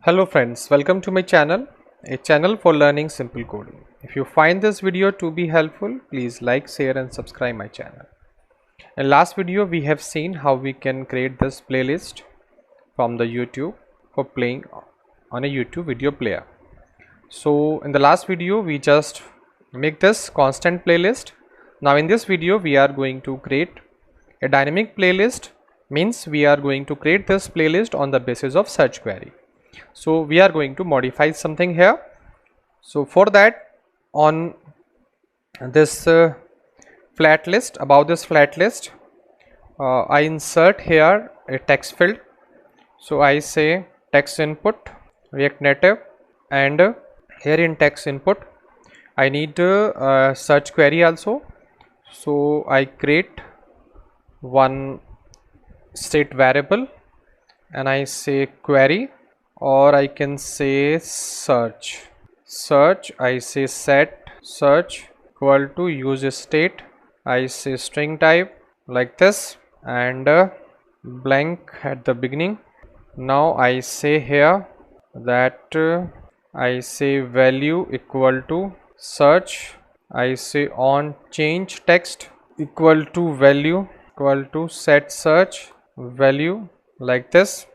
Hello friends, welcome to my channel, a channel for learning simple coding. If you find this video to be helpful, please like, share and subscribe my channel. In last video we have seen how we can create this playlist from the YouTube for playing on a YouTube video player. So in the last video we just make this constant playlist. Now in this video we are going to create a dynamic playlist, means we are going to create this playlist on the basis of search query. So we are going to modify something here. So for that, on this flat list, above this flat list, I insert here a text field. So I say text input React Native, and here in text input I need search query also. So I create one state variable and I say query, or I can say search. I say set search equal to use state, I say string type like this, and blank at the beginning. Now I say here that I say value equal to search, I say on change text equal to value equal to set search value like this.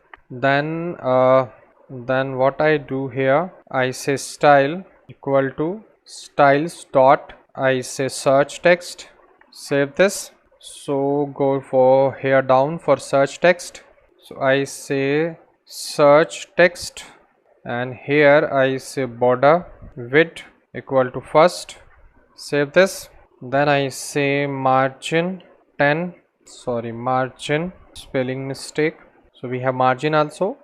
Then what I do here, I say style equal to styles dot, I say search text, save this. So go for here down for search text, so I say search text, and here I say border width equal to first, save this. Then I say margin 10, margin, spelling mistake, so we have margin also.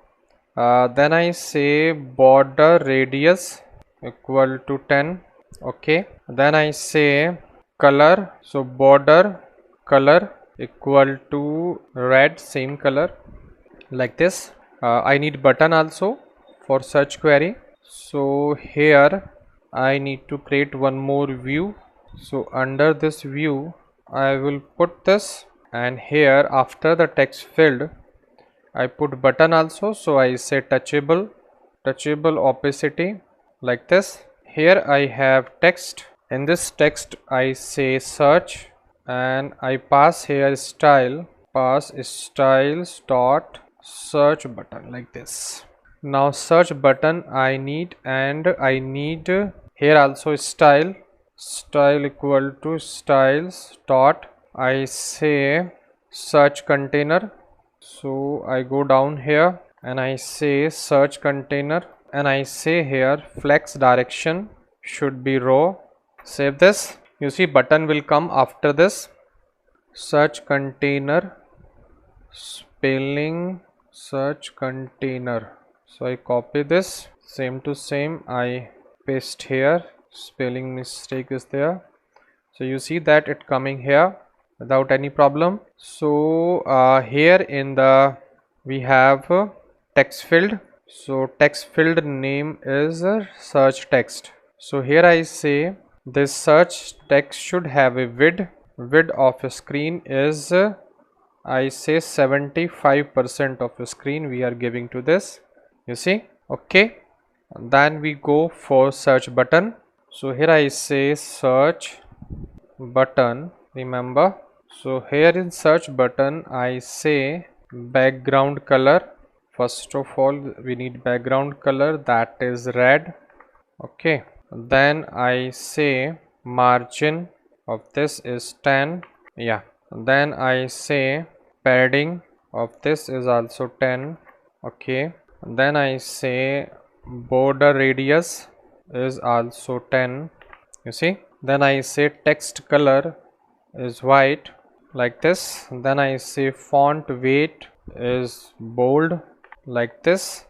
Then I say border radius equal to 10, okay. Then I say color, so border color equal to red, same color like this. I need button also for search query, so here I need to create one more view. So under this view I will put this, and here after the text field I put button also, so I say touchable opacity like this. Here I have text, in this text I say search, and I pass here style, pass styles dot search button like this. Now search button I need, and I need here also style equal to styles dot, I say search container. So I go down here and I say search container, and I say here flex direction should be row, save this. You see button will come after this. Search container, spelling search container, so I copy this, same to same I paste here, spelling mistake is there, so you see that it coming here without any problem. So here in the we have text field, so text field name is search text. So here I say this search text should have a width of a screen is I say 75% of the screen we are giving to this, you see, okay. And then we go for search button, so here I say search button, remember. So here in search button I say background color. First of all we need background color, that is red, okay. Then I say margin of this is 10, yeah. Then I say padding of this is also 10, okay. Then I say border radius is also 10, you see. Then I say text color is white like this. Then I say font weight is bold like this.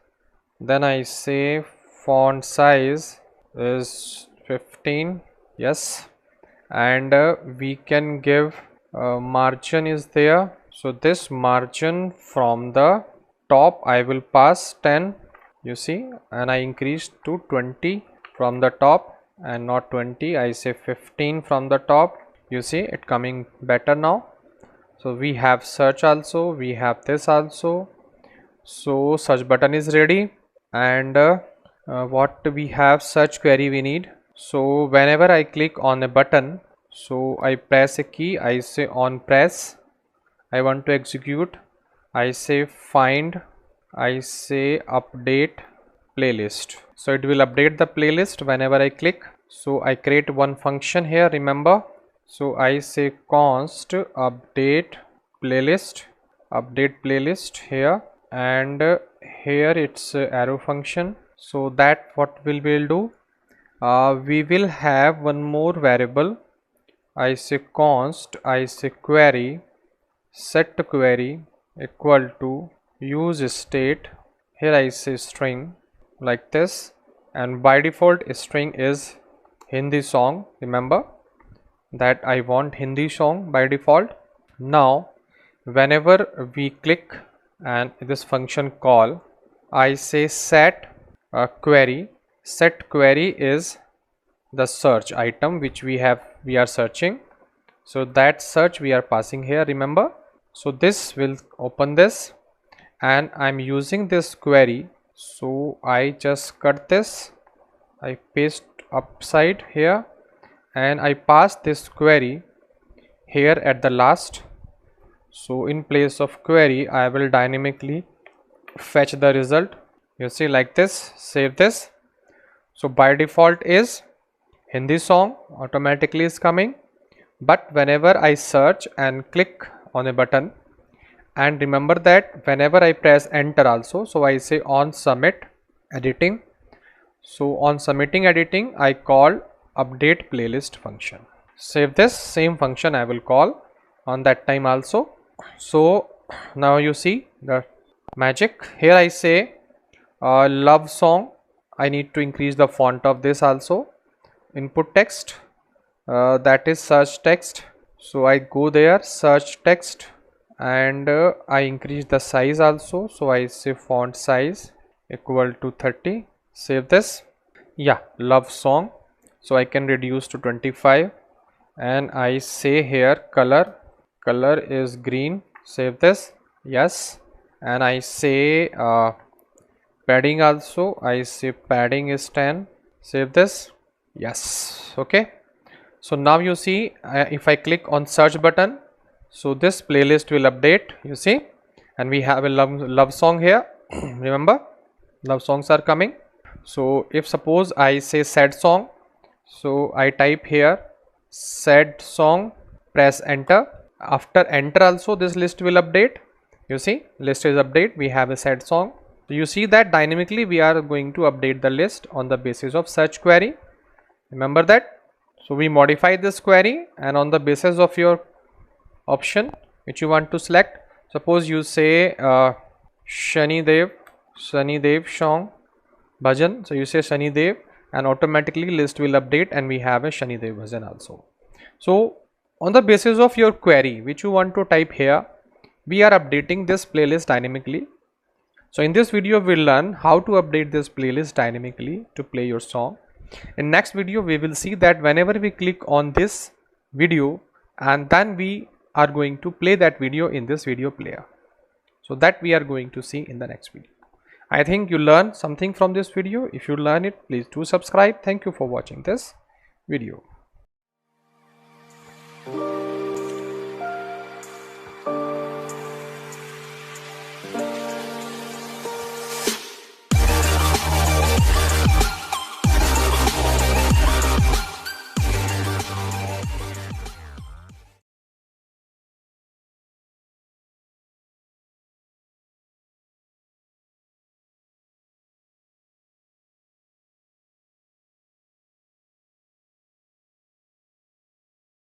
Then I say font size is 15, yes. And we can give margin is there, so this margin from the top I will pass 10, you see, and I increase to 20 from the top, and not 20, I say 15 from the top, you see it coming better now. So we have search also, we have this also. So search button is ready. and what we have, search query we need. So whenever I click on a button, so I press a key, I say on press, I want to execute, I say find, I say update playlist. So it will update the playlist whenever I click. So I create one function here, remember. So I say const update playlist here, and here it's arrow function. So that what we will do, we will have one more variable. I say const, I say query, set query equal to use state. Here I say string like this, and by default string is Hindi song. Remember that I want Hindi song by default. Now whenever we click and this function call, I say set query. Set query is the search item which we are searching, so that search we are passing here, remember. So this will open this, and I'm using this query, so I just cut this, I paste upside here, and I pass this query here at the last. So in place of query I will dynamically fetch the result, you see, like this. Save this. So by default is Hindi song automatically is coming, but whenever I search and click on a button, and remember that whenever I press enter also, so I say on submit editing. So on submitting editing I call update playlist function. Save this, same function I will call on that time also. So now you see the magic. Here I say love song, I need to increase the font of this also. Input text, that is search text, so I go there, search text, and I increase the size also, so I say font size equal to 30. Save this. Yeah, love song, so I can reduce to 25, and I say here color is green. Save this. Yes, and I say padding also, I say padding is 10. Save this. Yes. Okay, so now you see, if I click on search button, so this playlist will update, you see, and we have a love song here. Remember, love songs are coming. So if suppose I say sad song, so I type here sad song, press enter. After enter also this list will update, you see, list is update, we have a sad song. So you see that dynamically we are going to update the list on the basis of search query, remember that. So we modify this query, and on the basis of your option which you want to select, suppose you say Shani Dev song bhajan, so you say Shani Dev, and automatically list will update, and we have a Shani Dev bhajan also. So on the basis of your query which you want to type here, we are updating this playlist dynamically. So in this video we'll learn how to update this playlist dynamically to play your song. In next video we will see that whenever we click on this video, and then we are going to play that video in this video player. So that we are going to see in the next video. I think you learned something from this video. If you learn it, please do subscribe. Thank you for watching this video.